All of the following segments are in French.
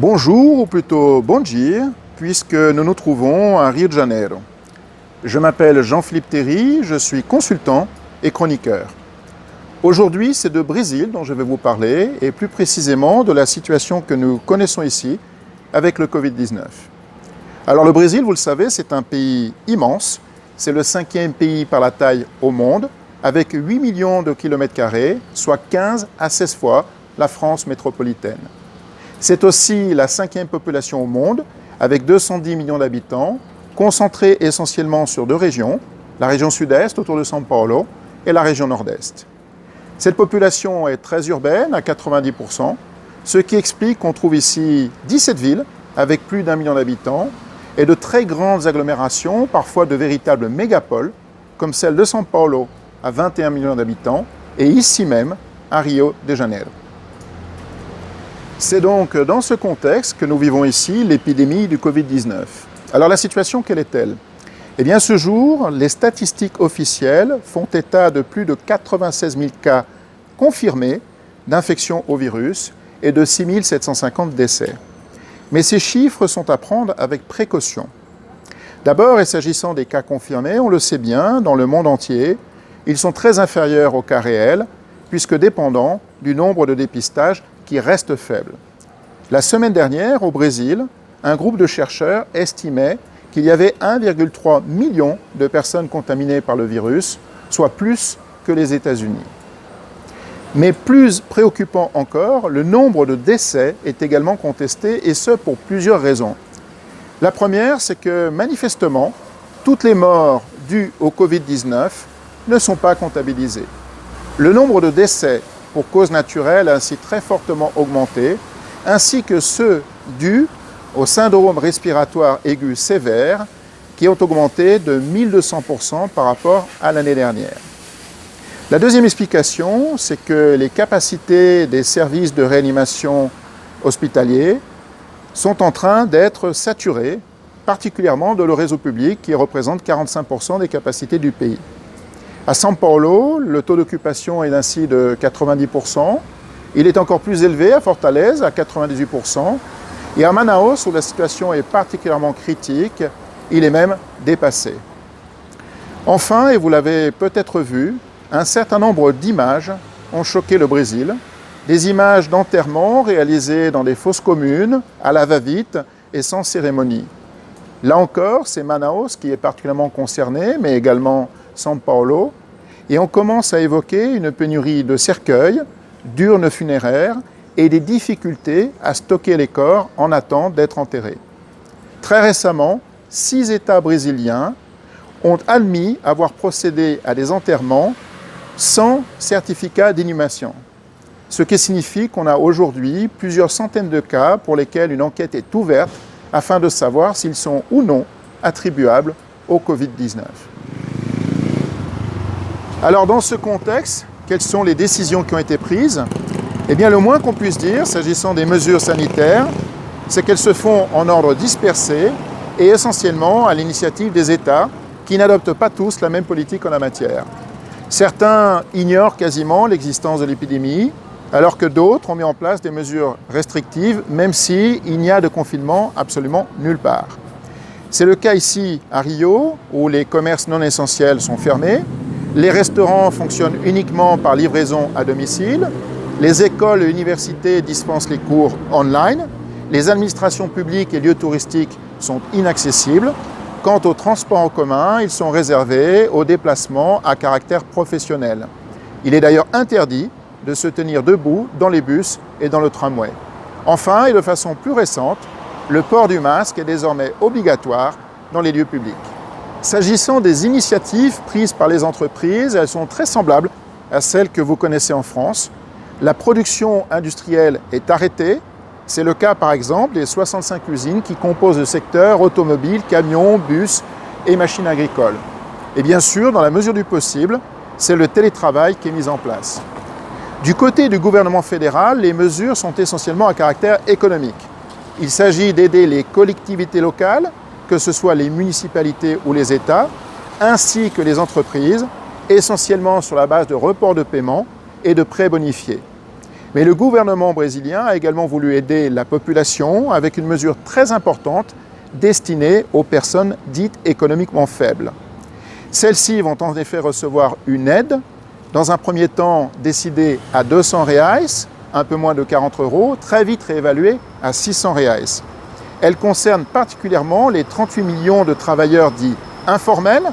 Bonjour, ou plutôt bon dia, puisque nous nous trouvons à Rio de Janeiro. Je m'appelle Jean-Philippe Théry, je suis consultant et chroniqueur. Aujourd'hui, c'est de Brésil dont je vais vous parler, et plus précisément de la situation que nous connaissons ici avec le Covid-19. Alors le Brésil, vous le savez, c'est un pays immense, c'est le 5e pays par la taille au monde, avec 8 millions de kilomètres carrés, soit 15 à 16 fois la France métropolitaine. C'est aussi la 5e population au monde, avec 210 millions d'habitants, concentrée essentiellement sur 2 régions, la région sud-est autour de São Paulo et la région nord-est. Cette population est très urbaine, à 90%, ce qui explique qu'on trouve ici 17 villes avec plus d'1 million d'habitants et de très grandes agglomérations, parfois de véritables mégapoles, comme celle de São Paulo à 21 millions d'habitants et ici même à Rio de Janeiro. C'est donc dans ce contexte que nous vivons ici l'épidémie du Covid-19. Alors la situation, quelle est-elle ? Eh bien ce jour, les statistiques officielles font état de plus de 96 000 cas confirmés d'infection au virus et de 6 750 décès. Mais ces chiffres sont à prendre avec précaution. D'abord, et s'agissant des cas confirmés, on le sait bien, dans le monde entier, ils sont très inférieurs aux cas réels, puisque dépendants du nombre de dépistages qui reste faible. La semaine dernière, au Brésil, un groupe de chercheurs estimait qu'il y avait 1,3 million de personnes contaminées par le virus, soit plus que les États-Unis. Mais plus préoccupant encore, le nombre de décès est également contesté, et ce pour plusieurs raisons. La première, c'est que manifestement, toutes les morts dues au Covid-19 ne sont pas comptabilisées. Le nombre de décès pour cause naturelle a ainsi très fortement augmenté, ainsi que ceux dus au syndrome respiratoire aigu sévère, qui ont augmenté de 1200% par rapport à l'année dernière. La deuxième explication, c'est que les capacités des services de réanimation hospitaliers sont en train d'être saturées, particulièrement de le réseau public, qui représente 45% des capacités du pays. À São Paulo, le taux d'occupation est ainsi de 90%. Il est encore plus élevé à Fortaleza, à 98%. Et à Manaus, où la situation est particulièrement critique, il est même dépassé. Enfin, et vous l'avez peut-être vu, un certain nombre d'images ont choqué le Brésil. Des images d'enterrement réalisées dans des fosses communes, à la va-vite et sans cérémonie. Là encore, c'est Manaus qui est particulièrement concerné, mais également São Paulo, et on commence à évoquer une pénurie de cercueils, d'urnes funéraires et des difficultés à stocker les corps en attente d'être enterrés. Très récemment, 6 États brésiliens ont admis avoir procédé à des enterrements sans certificat d'inhumation, ce qui signifie qu'on a aujourd'hui plusieurs centaines de cas pour lesquels une enquête est ouverte afin de savoir s'ils sont ou non attribuables au Covid-19. Alors dans ce contexte, quelles sont les décisions qui ont été prises ? Eh bien le moins qu'on puisse dire, s'agissant des mesures sanitaires, c'est qu'elles se font en ordre dispersé et essentiellement à l'initiative des États qui n'adoptent pas tous la même politique en la matière. Certains ignorent quasiment l'existence de l'épidémie, alors que d'autres ont mis en place des mesures restrictives, même s'il n'y a de confinement absolument nulle part. C'est le cas ici à Rio, où les commerces non essentiels sont fermés. Les restaurants fonctionnent uniquement par livraison à domicile. Les écoles et universités dispensent les cours online. Les administrations publiques et lieux touristiques sont inaccessibles. Quant aux transports en commun, ils sont réservés aux déplacements à caractère professionnel. Il est d'ailleurs interdit de se tenir debout dans les bus et dans le tramway. Enfin, et de façon plus récente, le port du masque est désormais obligatoire dans les lieux publics. S'agissant des initiatives prises par les entreprises, elles sont très semblables à celles que vous connaissez en France. La production industrielle est arrêtée. C'est le cas par exemple des 65 usines qui composent le secteur automobile, camions, bus et machines agricoles. Et bien sûr, dans la mesure du possible, c'est le télétravail qui est mis en place. Du côté du gouvernement fédéral, les mesures sont essentiellement à caractère économique. Il s'agit d'aider les collectivités locales, que ce soit les municipalités ou les États, ainsi que les entreprises, essentiellement sur la base de reports de paiement et de prêts bonifiés. Mais le gouvernement brésilien a également voulu aider la population avec une mesure très importante destinée aux personnes dites économiquement faibles. Celles-ci vont en effet recevoir une aide, dans un premier temps décidée à 200 reais, un peu moins de 40 €, très vite réévaluée à 600 reais. Elle concerne particulièrement les 38 millions de travailleurs dits informels,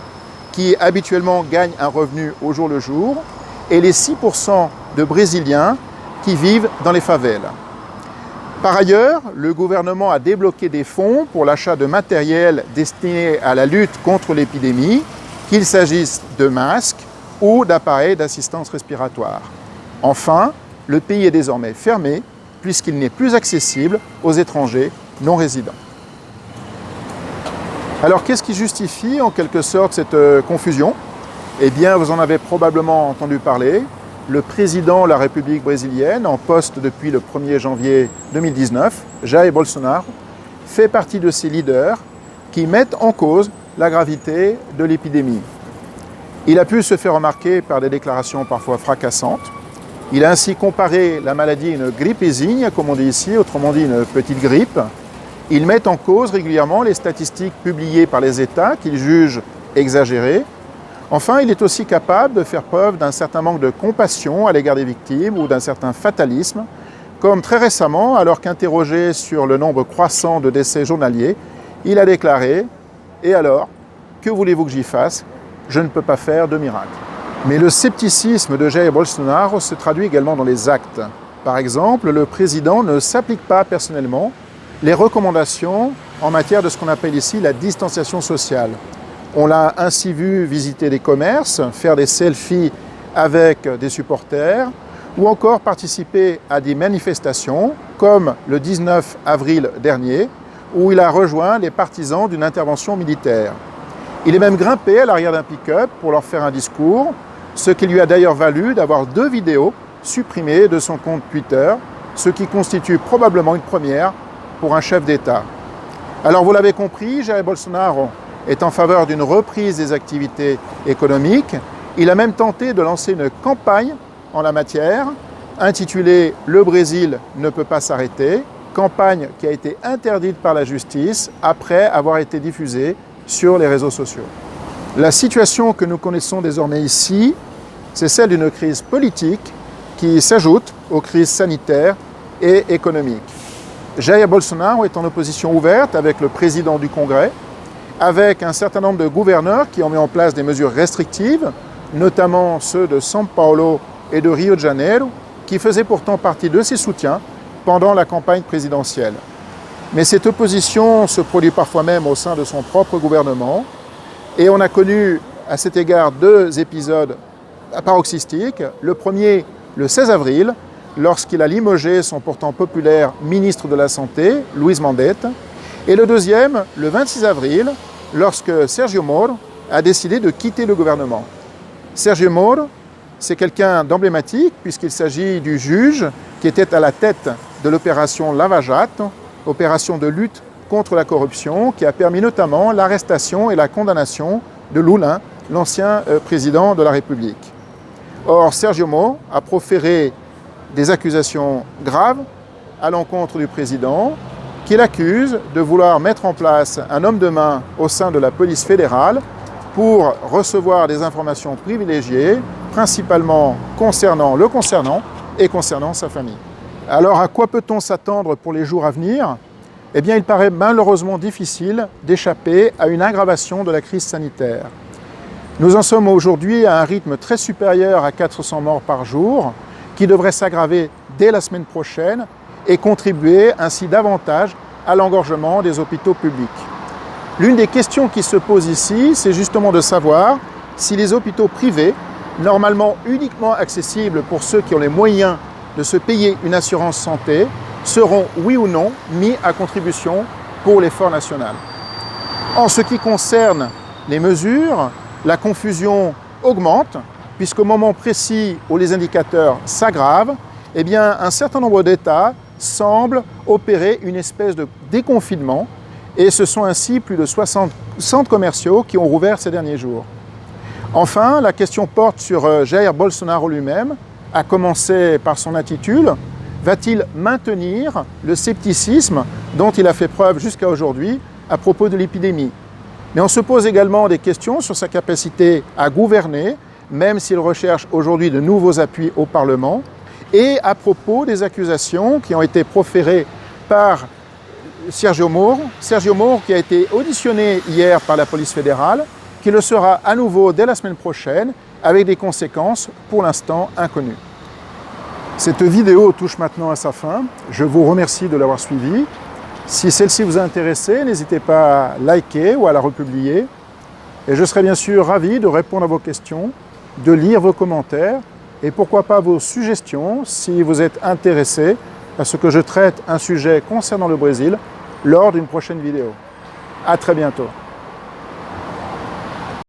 qui habituellement gagnent un revenu au jour le jour, et les 6% de Brésiliens qui vivent dans les favelas. Par ailleurs, le gouvernement a débloqué des fonds pour l'achat de matériel destiné à la lutte contre l'épidémie, qu'il s'agisse de masques ou d'appareils d'assistance respiratoire. Enfin, le pays est désormais fermé puisqu'il n'est plus accessible aux étrangers non résidents. Alors, qu'est-ce qui justifie en quelque sorte cette confusion? Eh bien, vous en avez probablement entendu parler. Le président de la République brésilienne, en poste depuis le 1er janvier 2019, Jair Bolsonaro, fait partie de ces leaders qui mettent en cause la gravité de l'épidémie. Il a pu se faire remarquer par des déclarations parfois fracassantes. Il a ainsi comparé la maladie à une grippezinha, comme on dit ici, autrement dit une petite grippe. Il met en cause régulièrement les statistiques publiées par les États qu'il juge exagérées. Enfin, il est aussi capable de faire preuve d'un certain manque de compassion à l'égard des victimes ou d'un certain fatalisme, comme très récemment, alors qu'interrogé sur le nombre croissant de décès journaliers, il a déclaré « Et alors, que voulez-vous que j'y fasse? Je ne peux pas faire de miracle. » Mais le scepticisme de Jair Bolsonaro se traduit également dans les actes. Par exemple, le président ne s'applique pas personnellement les recommandations en matière de ce qu'on appelle ici la distanciation sociale. On l'a ainsi vu visiter des commerces, faire des selfies avec des supporters ou encore participer à des manifestations comme le 19 avril dernier où il a rejoint les partisans d'une intervention militaire. Il est même grimpé à l'arrière d'un pick-up pour leur faire un discours, ce qui lui a d'ailleurs valu d'avoir 2 vidéos supprimées de son compte Twitter, ce qui constitue probablement une première pour un chef d'État. Alors vous l'avez compris, Jair Bolsonaro est en faveur d'une reprise des activités économiques. Il a même tenté de lancer une campagne en la matière, intitulée « Le Brésil ne peut pas s'arrêter », campagne qui a été interdite par la justice après avoir été diffusée sur les réseaux sociaux. La situation que nous connaissons désormais ici, c'est celle d'une crise politique qui s'ajoute aux crises sanitaires et économiques. Jair Bolsonaro est en opposition ouverte avec le président du Congrès, avec un certain nombre de gouverneurs qui ont mis en place des mesures restrictives, notamment ceux de São Paulo et de Rio de Janeiro, qui faisaient pourtant partie de ses soutiens pendant la campagne présidentielle. Mais cette opposition se produit parfois même au sein de son propre gouvernement, et on a connu à cet égard 2 épisodes paroxystiques. Le premier, le 16 avril, lorsqu'il a limogé son pourtant populaire ministre de la Santé, Luiz Mandetta, et le deuxième, le 26 avril, lorsque Sergio Moro a décidé de quitter le gouvernement. Sergio Moro, c'est quelqu'un d'emblématique puisqu'il s'agit du juge qui était à la tête de l'opération Lava Jato, opération de lutte contre la corruption qui a permis notamment l'arrestation et la condamnation de Lula, l'ancien président de la République. Or, Sergio Moro a proféré des accusations graves à l'encontre du président, qu'il accuse de vouloir mettre en place un homme de main au sein de la police fédérale pour recevoir des informations privilégiées, principalement concernant et concernant sa famille. Alors, à quoi peut-on s'attendre pour les jours à venir? Eh bien, il paraît malheureusement difficile d'échapper à une aggravation de la crise sanitaire. Nous en sommes aujourd'hui à un rythme très supérieur à 400 morts par jour, qui devrait s'aggraver dès la semaine prochaine et contribuer ainsi davantage à l'engorgement des hôpitaux publics. L'une des questions qui se pose ici, c'est justement de savoir si les hôpitaux privés, normalement uniquement accessibles pour ceux qui ont les moyens de se payer une assurance santé, seront oui ou non mis à contribution pour l'effort national. En ce qui concerne les mesures, la confusion augmente, puisqu'au moment précis où les indicateurs s'aggravent, eh bien, un certain nombre d'États semblent opérer une espèce de déconfinement, et ce sont ainsi plus de 60 centres commerciaux qui ont rouvert ces derniers jours. Enfin, la question porte sur Jair Bolsonaro lui-même, à commencer par son attitude, va-t-il maintenir le scepticisme dont il a fait preuve jusqu'à aujourd'hui à propos de l'épidémie? Mais on se pose également des questions sur sa capacité à gouverner, même s'il recherche aujourd'hui de nouveaux appuis au Parlement, et à propos des accusations qui ont été proférées par Sergio Moro qui a été auditionné hier par la police fédérale, qui le sera à nouveau dès la semaine prochaine, avec des conséquences pour l'instant inconnues. Cette vidéo touche maintenant à sa fin. Je vous remercie de l'avoir suivie. Si celle-ci vous a intéressé, n'hésitez pas à liker ou à la republier. Et je serai bien sûr ravi de répondre à vos questions, de lire vos commentaires et pourquoi pas vos suggestions si vous êtes intéressé à ce que je traite un sujet concernant le Brésil lors d'une prochaine vidéo. À très bientôt.